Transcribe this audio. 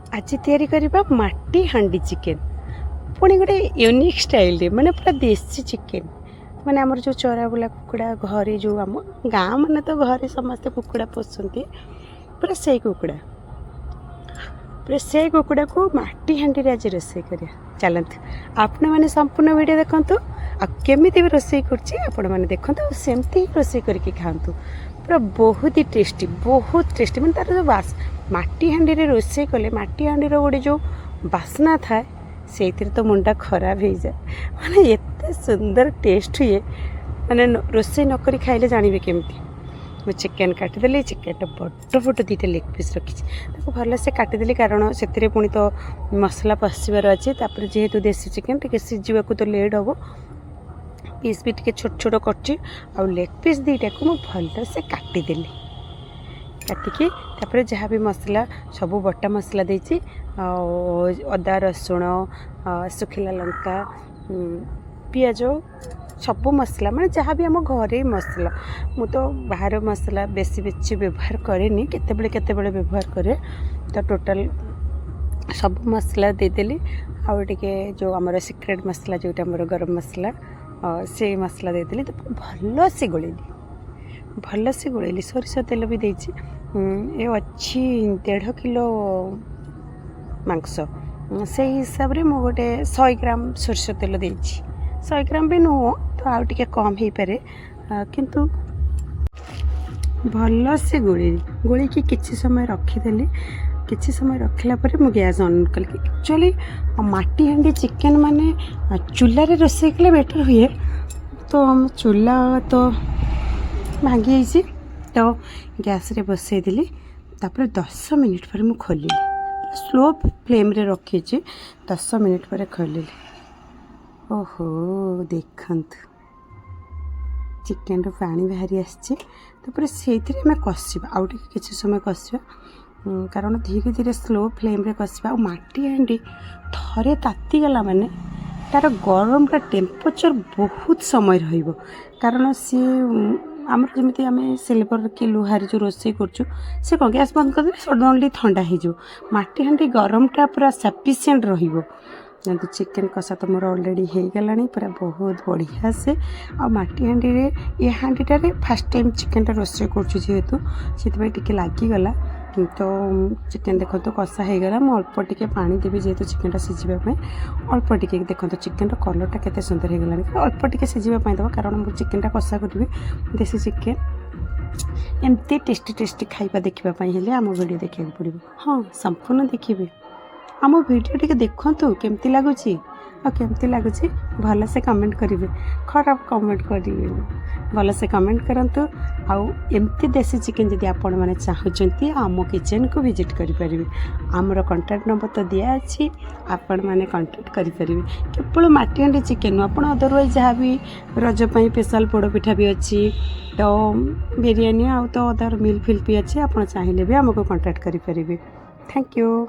आज तैयारी करबा माटी हांडी चिकेन पुणी गोटे यूनिक स्टाइल माने पूरा देसी चिकेन माने आमर जो चरा बुला कुकुड़ा घरे जो आम गाँ माने तो घरे समस्ते कुकुड़ा पोसती पूरा से कुकुड़ा को माटी हांडी आज रोसे कर चलते आपण मैंने संपूर्ण वीडियो देखु आमती भी रोसे कर देखते सेमती रोसे करके खातु पूरा बहुत ही टेस्टी मैंने तार जो बास माटी हांडी रे रोसे कले माटी हांडी गोटे जो बास्ना थाए से तो मुंडा खराब हो जाए माने एत सुंदर टेस्ट हुए माने रोसे नक खाइले जानवे केमती मैं चिकेन काटिदेली चिकेन बड़ बड़ दुटा लेग पीस रखी भल से काटिदेली कारण से पुणी तो मसला पशिबार अच्छे जेहेतु देसी चिकेन टे सीझा तो लेट हम पीस भी टे छोट छोट कर लेग पीस दुटा को भल से काटिदेली काटिकी जहाँ भी मसला सब बटा मसला देती अदा रसुण सुखिला लंका पियाज सब मसला माने जहाँ भी आम घरे मसला मु तो बाहर मसला बेसी बेसी व्यवहार कैनि केते व्यवहार करे तो टोटल सब मसला देदेली आउटे जो आमर सिक्रेट मसला जोटा आमर गरम मसला से मसला देदेली तो भल से गोलेली सोरिष तेल भी देछि ये अच्छी 1.5 किलो मांस से हिसाब रे मु गोटे 100 ग्राम सोरिष तेल देछि 100 ग्राम भी नुह तो आउ टिके कम हो पारे किंतु भल से गोली कि किछि समय रखीदेली किछि समय रखला परे मु गैस ऑन कल एक्चुअली माटी हांडी चिकेन माने चूल्हा रे रोसे कले बेटर हुए तो हम चूल्हा तो भांगी जाइए तो गैस रे बसई देली तापर 10 मिनिट पर मु खोली स्लो फ्लेम रे रखी 10 मिनिट पर खोली ओहो देखंत चिकेन रो पानी बाहरी आसपर से कषा आउ किसी समय कषा कारण धीरे धीरे स्लो फ्लेम रे कषा माटी हांडी थरे तातीगला माने तार गरम का टेम्परेचर बहुत समय रहिबो कारण सी आमर जमी आम सिल्वर कि लुहार जो रोसे कर कौन गैस बंद कर सडनली ठंडा हो माटी हांडी गरमटा पूरा सफिसीयंट रहिबो जब चिकेन कषा तो मोर अलरेडी हो गला पूरा बहुत बढ़िया से आ माटी हांडी रे ये हांडीटारे फास्ट टाइम चिकेनटा रोसे करेतु से लगिगला तो चिकेन देखो तो कषा हो गला मु अल्प टिके पानी देवी जेहेतु चिकेनटा सीझापी अल्प टिके देखो चिकेन कलरटा केते सुंदर हो गला अल्प टिके सीझापी देव कारण मुझे चिकेनटा कषा करी देसी चिकेन एमती टेस्टी खाଇବା देखापी हेले आम वीडियो देखा पड़ो हाँ संपूर्ण देखिए आम वीडियो टिके देखु केमती लगुच केमती लगुच भल से कमेंट करेंगे खराब कमेंट करेंगे भल से कमेंट करंतु आउ एमती देसी चिकेन जदि आपण मैंने चाहते आम किचन को विजिट करेंगे आमर कंटाक्ट नंबर तो दिया अच्छी आपण मैंने कंटाक्ट करेंगे केवल माटी हांडी चिकेन आप अदरवाइज जहाँ भी रजपाई स्पेशल पोड़पिठा भी अच्छी तो बिरियानी आउ तो अदर मिल फिल भी अच्छी आप चाहिए भी आमको कंटाक्ट करेंगे थैंक यू।